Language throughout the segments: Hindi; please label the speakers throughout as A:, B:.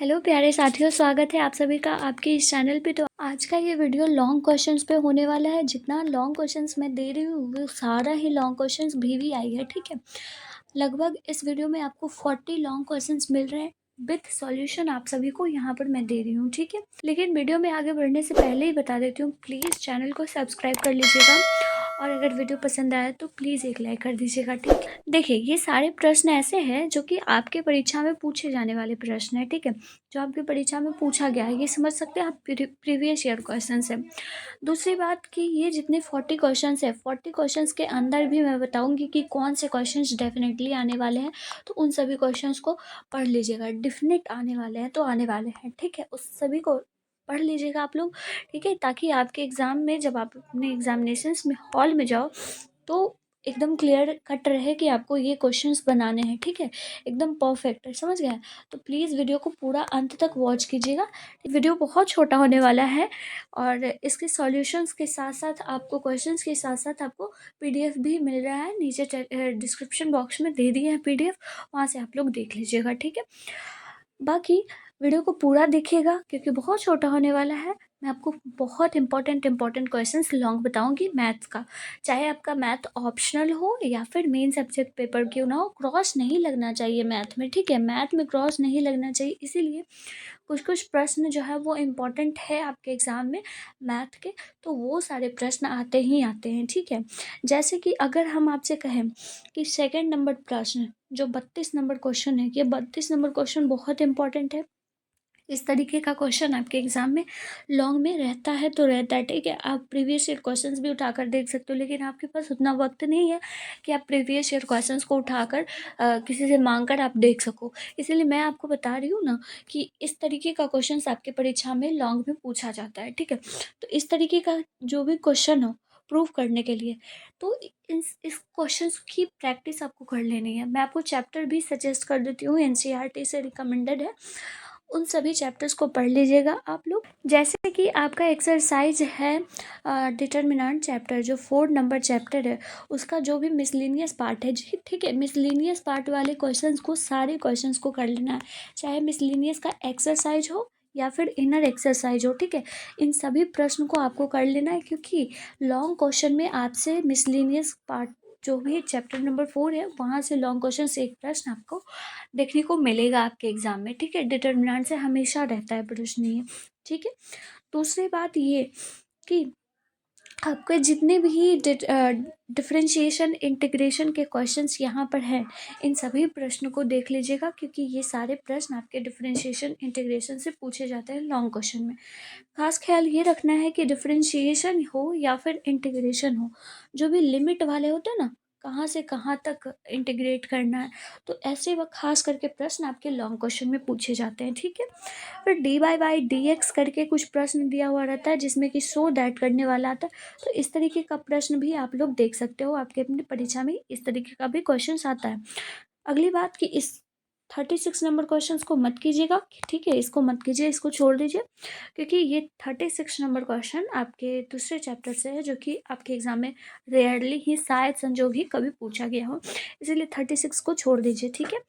A: हेलो प्यारे साथियों, स्वागत है आप सभी का आपके इस चैनल पे। तो आज का ये वीडियो लॉन्ग क्वेश्चंस पे होने वाला है। जितना लॉन्ग क्वेश्चंस मैं दे रही हूँ वो सारा ही लॉन्ग क्वेश्चंस VVI है, ठीक है। लगभग इस वीडियो में आपको 40 लॉन्ग क्वेश्चंस मिल रहे हैं विथ सॉल्यूशन आप सभी को यहाँ पर मैं दे रही हूँ, ठीक है। लेकिन वीडियो में आगे बढ़ने से पहले ही बता देती हूँ, प्लीज़ चैनल को सब्सक्राइब कर लीजिएगा और अगर वीडियो पसंद आया तो प्लीज़ एक लाइक कर दीजिएगा, ठीक है। देखिए, ये सारे प्रश्न ऐसे हैं जो कि आपके परीक्षा में पूछे जाने वाले प्रश्न है, ठीक है। जो आपकी परीक्षा में पूछा गया है, ये समझ सकते हैं आप प्रीवियस ईयर क्वेश्चन है। दूसरी बात कि ये जितने 40 क्वेश्चन है, 40 क्वेश्चन के अंदर भी मैं बताऊंगी कि कौन से क्वेश्चन डेफिनेटली आने वाले हैं। तो उन सभी क्वेश्चन को पढ़ लीजिएगा। डेफिनेट आने वाले हैं तो आने वाले हैं, ठीक है। उस सभी को पढ़ लीजिएगा आप लोग, ठीक है, ताकि आपके एग्ज़ाम में जब आप अपने एग्जामिनेशंस में हॉल में जाओ तो एकदम क्लियर कट रहे कि आपको ये क्वेश्चंस बनाने हैं, ठीक है। एकदम परफेक्ट है, समझ गए। तो प्लीज़ वीडियो को पूरा अंत तक वॉच कीजिएगा। वीडियो बहुत छोटा होने वाला है और इसके सॉल्यूशंस के साथ साथ आपको क्वेश्चंस के साथ साथ आपको PDF भी मिल रहा है। नीचे डिस्क्रिप्शन बॉक्स में दे दिए हैं PDF, वहाँ से आप लोग देख लीजिएगा, ठीक है। बाकी वीडियो को पूरा देखिएगा क्योंकि बहुत छोटा होने वाला है। मैं आपको बहुत इंपॉर्टेंट क्वेश्चंस लॉन्ग बताऊंगी मैथ्स का। चाहे आपका मैथ ऑप्शनल हो या फिर मेन सब्जेक्ट पेपर क्यों ना हो, क्रॉस नहीं लगना चाहिए मैथ में, ठीक है। मैथ में क्रॉस नहीं लगना चाहिए, इसीलिए कुछ कुछ प्रश्न जो है वो इम्पोर्टेंट है आपके एग्ज़ाम में मैथ के। तो वो सारे प्रश्न आते ही आते हैं, ठीक है। जैसे कि अगर हम आपसे कहें कि सेकंड नंबर प्रश्न जो 32 नंबर क्वेश्चन है, ये 32 नंबर क्वेश्चन बहुत इंपॉर्टेंट है। इस तरीके का क्वेश्चन आपके एग्जाम में लॉन्ग में रहता है तो रहता है, ठीक है। आप प्रीवियस ईयर क्वेश्चंस भी उठाकर देख सकते हो, लेकिन आपके पास उतना वक्त नहीं है कि आप प्रीवियस ईयर क्वेश्चंस को उठाकर किसी से मांगकर आप देख सको। इसीलिए मैं आपको बता रही हूँ ना कि इस तरीके का क्वेश्चन आपके परीक्षा में लॉन्ग में पूछा जाता है, ठीक है। तो इस तरीके का जो भी क्वेश्चन हो प्रूव करने के लिए, तो इस क्वेश्चन की प्रैक्टिस आपको कर लेनी है। मैं आपको चैप्टर भी सजेस्ट कर देती हूँ, NCERT से रिकमेंडेड है। उन सभी चैप्टर्स को पढ़ लीजिएगा आप लोग। जैसे कि आपका एक्सरसाइज है डिटर्मिनेंट चैप्टर, जो 4 नंबर चैप्टर है, उसका जो भी मिसलिनियस पार्ट है जी, ठीक है। मिसलिनियस पार्ट वाले क्वेश्चंस को, सारे क्वेश्चंस को कर लेना है, चाहे मिसलिनियस का एक्सरसाइज हो या फिर इनर एक्सरसाइज हो, ठीक है। इन सभी प्रश्न को आपको कर लेना है क्योंकि लॉन्ग क्वेश्चन में आपसे मिसलिनियस पार्ट जो भी चैप्टर नंबर 4 है, वहाँ से लॉन्ग क्वेश्चन से एक प्रश्न आपको देखने को मिलेगा आपके एग्जाम में, ठीक है। डिटर्मिनेंट से हमेशा रहता है प्रश्न ये, ठीक है। दूसरी बात ये कि आपके जितने भी डिफरेंशिएशन इंटीग्रेशन के क्वेश्चंस यहाँ पर हैं, इन सभी प्रश्नों को देख लीजिएगा क्योंकि ये सारे प्रश्न आपके डिफरेंशिएशन इंटीग्रेशन से पूछे जाते हैं लॉन्ग क्वेश्चन में। खास ख्याल ये रखना है कि डिफरेंशिएशन हो या फिर इंटीग्रेशन हो, जो भी लिमिट वाले होते हैं ना, कहाँ से कहाँ तक इंटीग्रेट करना है, तो ऐसे वक्त खास करके प्रश्न आपके लॉन्ग क्वेश्चन में पूछे जाते हैं, ठीक है। फिर dy/dx करके कुछ प्रश्न दिया हुआ रहता है जिसमें कि सो दैट करने वाला आता है। तो इस तरीके का प्रश्न भी आप लोग देख सकते हो, आपके अपनी परीक्षा में इस तरीके का भी क्वेश्चन आता है। अगली बात कि इस 36 नंबर क्वेश्चंस को मत कीजिएगा, ठीक है। इसको मत कीजिए, इसको छोड़ दीजिए क्योंकि ये 36 नंबर क्वेश्चन आपके दूसरे चैप्टर से है जो कि आपके एग्जाम में रेयरली ही, शायद संजोग ही कभी पूछा गया हो, इसीलिए 36 को छोड़ दीजिए, ठीक है।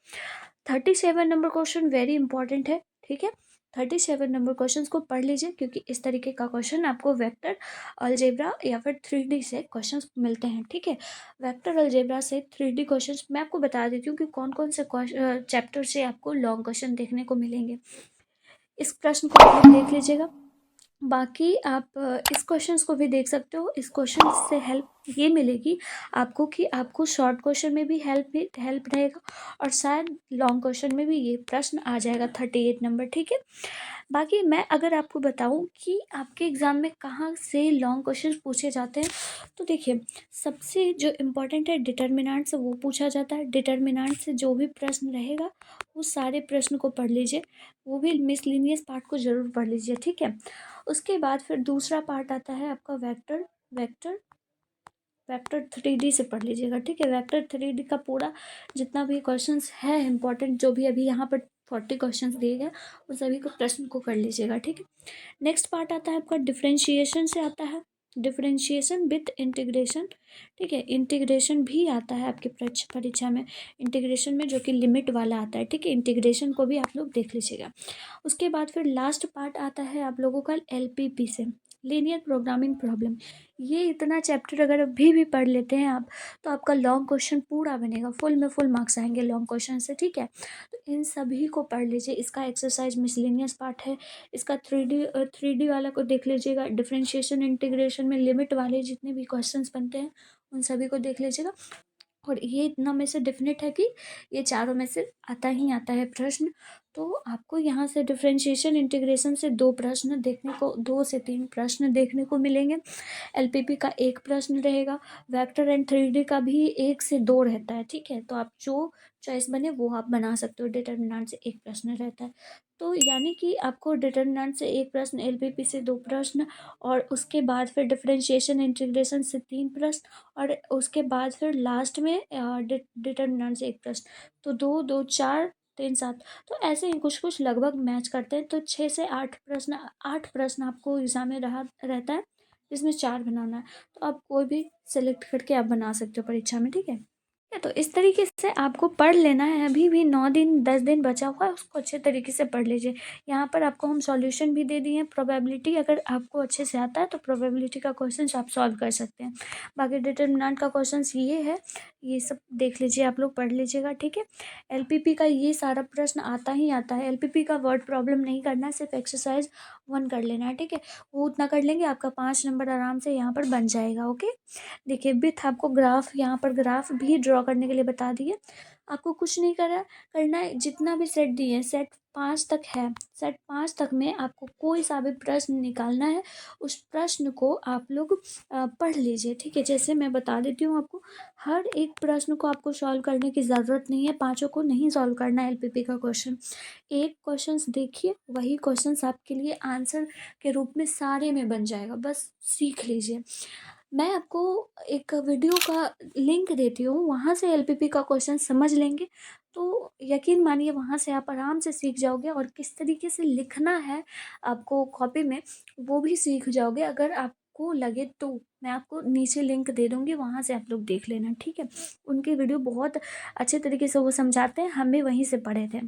A: 37 नंबर क्वेश्चन वेरी इंपॉर्टेंट है, ठीक है। 37 नंबर क्वेश्चन को पढ़ लीजिए क्योंकि इस तरीके का क्वेश्चन आपको वेक्टर अलजेब्रा या फिर 3D से क्वेश्चंस मिलते हैं, ठीक है। वेक्टर अलजेब्रा से 3D क्वेश्चंस मैं आपको बता देती हूँ कि कौन कौन से चैप्टर से आपको लॉन्ग क्वेश्चन देखने को मिलेंगे। इस प्रश्न को आप लोग देख लीजिएगा। बाकी आप इस क्वेश्चंस को भी देख सकते हो। इस क्वेश्चन से हेल्प ये मिलेगी आपको कि आपको शॉर्ट क्वेश्चन में भी हेल्प रहेगा और शायद लॉन्ग क्वेश्चन में भी ये प्रश्न आ जाएगा 38 नंबर, ठीक है। बाकी मैं अगर आपको बताऊं कि आपके एग्ज़ाम में कहाँ से लॉन्ग क्वेश्चन पूछे जाते हैं, तो देखिए, सबसे जो इम्पोर्टेंट है डिटर्मिनेंट से वो पूछा जाता है। डिटर्मिनेंट से जो भी प्रश्न रहेगा वो सारे प्रश्न को पढ़ लीजिए, वो भी मिसलिनियस पार्ट को ज़रूर पढ़ लीजिए, ठीक है। उसके बाद फिर दूसरा पार्ट आता है आपका वेक्टर वेक्टर वेक्टर 3D से पढ़ लीजिएगा, ठीक है। वेक्टर 3D का पूरा जितना भी क्वेश्चंस है इंपॉर्टेंट, जो भी अभी यहाँ पर 40 क्वेश्चंस दिए गए, उन सभी को प्रश्न को कर लीजिएगा, ठीक है। नेक्स्ट पार्ट आता है आपका डिफरेंशिएशन से आता है, डिफरेंशिएशन विथ इंटीग्रेशन, ठीक है। इंटीग्रेशन भी आता है आपके परीक्षा में, इंटीग्रेशन में जो कि लिमिट वाला आता है, ठीक है। इंटीग्रेशन को भी आप लोग देख लीजिएगा। उसके बाद फिर लास्ट पार्ट आता है आप लोगों का LPP से, लीनियर प्रोग्रामिंग प्रॉब्लम। ये इतना चैप्टर अगर अभी भी पढ़ लेते हैं आप, तो आपका लॉन्ग क्वेश्चन पूरा बनेगा, फुल में फुल मार्क्स आएंगे लॉन्ग क्वेश्चन से, ठीक है। तो इन सभी को पढ़ लीजिए। इसका एक्सरसाइज मिसलेनियस पार्ट है, इसका 3D वाला को देख लीजिएगा। डिफरेंशिएशन इंटीग्रेशन में लिमिट वाले जितने भी क्वेश्चंस बनते हैं उन सभी को देख लीजिएगा। और ये इतना में से डेफिनेट है कि ये चारों में से आता ही आता है प्रश्न। तो आपको यहाँ से डिफरेंशिएशन इंटीग्रेशन से 2 प्रश्न देखने को, 2 से 3 प्रश्न देखने को मिलेंगे। LPP का 1 प्रश्न रहेगा, वेक्टर एंड 3D का भी 1 से 2 रहता है, ठीक है। तो आप जो चॉइस बने वो आप बना सकते हो। डिटर्मिनेंट से 1 प्रश्न रहता है। तो यानी कि आपको डिटर्मिनेंट से 1 प्रश्न, LPP से 2 प्रश्न, और उसके बाद फिर डिफरेंशिएशन इंटीग्रेशन से 3 प्रश्न, और उसके बाद फिर लास्ट में डिटर्मिनेंट से 1 प्रश्न। तो 2 2 4 3 7, तो ऐसे ही कुछ कुछ लगभग मैच करते हैं। तो 6 से 8 प्रश्न आपको एग्जाम में रहता है, जिसमें 4 बनाना है। तो आप कोई भी सेलेक्ट करके आप बना सकते हो परीक्षा में, ठीक है। तो इस तरीके से आपको पढ़ लेना है। अभी भी 9 दिन 10 दिन बचा हुआ है, उसको अच्छे तरीके से पढ़ लीजिए। यहाँ पर आपको हम सॉल्यूशन भी दे दिए हैं। प्रोबेबिलिटी अगर आपको अच्छे से आता है तो प्रोबेबिलिटी का क्वेश्चन आप सॉल्व कर सकते हैं। बाकी डिटर्मिनेंट का क्वेश्चन ये है, ये सब देख लीजिए, आप लोग पढ़ लीजिएगा, ठीक है। LPP का ये सारा प्रश्न आता ही आता है। LPP का वर्ड प्रॉब्लम नहीं करना है, सिर्फ एक्सरसाइज 1 कर लेना है, ठीक है। वो उतना कर लेंगे, आपका 5 नंबर आराम से यहाँ पर बन जाएगा। ओके, देखिए विथ आपको ग्राफ, यहाँ पर ग्राफ भी ड्रॉ करने के लिए बता दिए। आपको कुछ नहीं करना है। जितना भी सेट दिए, सेट 5 तक है, सेट 5 तक में आपको कोई सा भी प्रश्न निकालना है, उस प्रश्न को आप लोग पढ़ लीजिए, ठीक है। जैसे मैं बता देती हूँ आपको, हर एक प्रश्न को आपको सॉल्व करने की ज़रूरत नहीं है, 5 को नहीं सॉल्व करना है LPP का क्वेश्चन। एक क्वेश्चन देखिए, वही क्वेश्चन आपके लिए आंसर के रूप में सारे में बन जाएगा, बस सीख लीजिए। मैं आपको एक वीडियो का लिंक देती हूँ, वहाँ से LPP का क्वेश्चन समझ लेंगे तो यकीन मानिए वहाँ से आप आराम से सीख जाओगे, और किस तरीके से लिखना है आपको कॉपी में वो भी सीख जाओगे। अगर आपको लगे तो मैं आपको नीचे लिंक दे दूँगी, वहाँ से आप लोग देख लेना, ठीक है। उनकी वीडियो बहुत अच्छे तरीके से वो समझाते हैं, हम भी वहीं से पढ़े थे।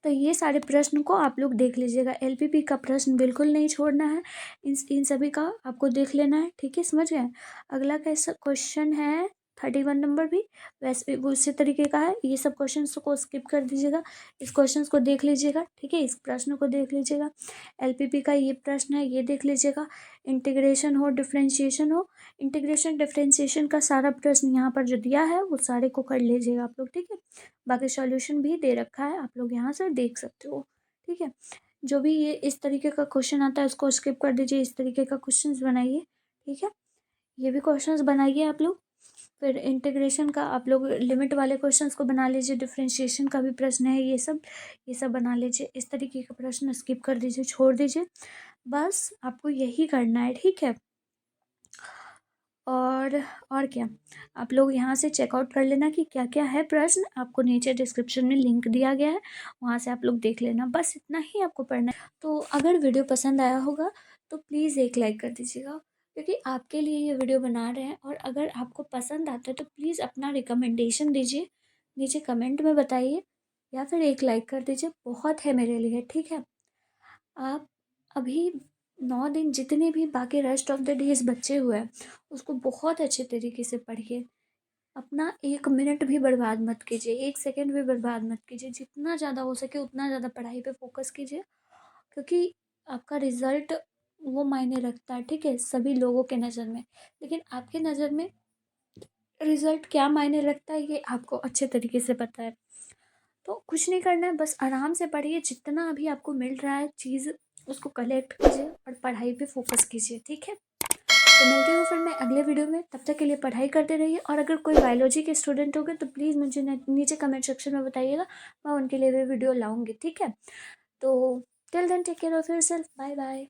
A: तो ये सारे प्रश्न को आप लोग देख लीजिएगा। LPP का प्रश्न बिल्कुल नहीं छोड़ना है, इन सभी का आपको देख लेना है, ठीक है, समझ गए। अगला कैसा क्वेश्चन है 31 नंबर भी वैसे वो उसी तरीके का है। ये सब क्वेश्चन को स्किप कर दीजिएगा, इस क्वेश्चन को देख लीजिएगा, ठीक है। इस प्रश्न को देख लीजिएगा। LPP का ये प्रश्न है, ये देख लीजिएगा। इंटीग्रेशन हो डिफ्रेंशिएशन हो, इंटीग्रेशन डिफ्रेंशिएशन का सारा प्रश्न यहाँ पर जो दिया है वो सारे को कर लीजिएगा आप लोग, ठीक है। बाकी सॉल्यूशन भी दे रखा है, आप लोग यहाँ से देख सकते हो, ठीक है। जो भी ये इस तरीके का क्वेश्चन आता है उसको स्किप कर दीजिए, इस तरीके का क्वेश्चंस बनाइए, ठीक है। ये भी क्वेश्चंस बनाइए आप लोग। फिर इंटीग्रेशन का आप लोग लिमिट वाले क्वेश्चंस को बना लीजिए, डिफरेंशिएशन का भी प्रश्न है, ये सब बना लीजिए। इस तरीके का प्रश्न स्किप कर दीजिए, छोड़ दीजिए, बस आपको यही करना है, ठीक है। और क्या, आप लोग यहाँ से चेकआउट कर लेना कि क्या क्या है प्रश्न, आपको नीचे डिस्क्रिप्शन में लिंक दिया गया है, वहाँ से आप लोग देख लेना, बस इतना ही आपको पढ़ना है। तो अगर वीडियो पसंद आया होगा तो प्लीज़ एक लाइक कर दीजिएगा, क्योंकि आपके लिए ये वीडियो बना रहे हैं। और अगर आपको पसंद आता है तो प्लीज़ अपना रिकमेंडेशन दीजिए, नीचे कमेंट में बताइए, या फिर एक लाइक कर दीजिए, बहुत है मेरे लिए, ठीक है। आप अभी 9 दिन जितने भी बाकी रेस्ट ऑफ द डेज बचे हुए हैं उसको बहुत अच्छे तरीके से पढ़िए। अपना 1 मिनट भी बर्बाद मत कीजिए, 1 सेकंड भी बर्बाद मत कीजिए। जितना ज़्यादा हो सके उतना ज़्यादा पढ़ाई पे फोकस कीजिए, क्योंकि आपका रिज़ल्ट वो मायने रखता है, ठीक है, सभी लोगों के नज़र में। लेकिन आपके नज़र में रिज़ल्ट क्या मायने रखता है ये आपको अच्छे तरीके से पता है। तो कुछ नहीं करना है, बस आराम से पढ़िए, जितना अभी आपको मिल रहा है चीज़ उसको कलेक्ट कीजिए और पढ़ाई पे फोकस कीजिए, ठीक है। तो मिलती हूँ फिर मैं अगले वीडियो में, तब तक के लिए पढ़ाई करते रहिए। और अगर कोई बायोलॉजी के स्टूडेंट होंगे तो प्लीज़ मुझे नीचे कमेंट सेक्शन में बताइएगा, मैं उनके लिए भी वीडियो लाऊंगी, ठीक है। तो till then take care of yourself, bye bye.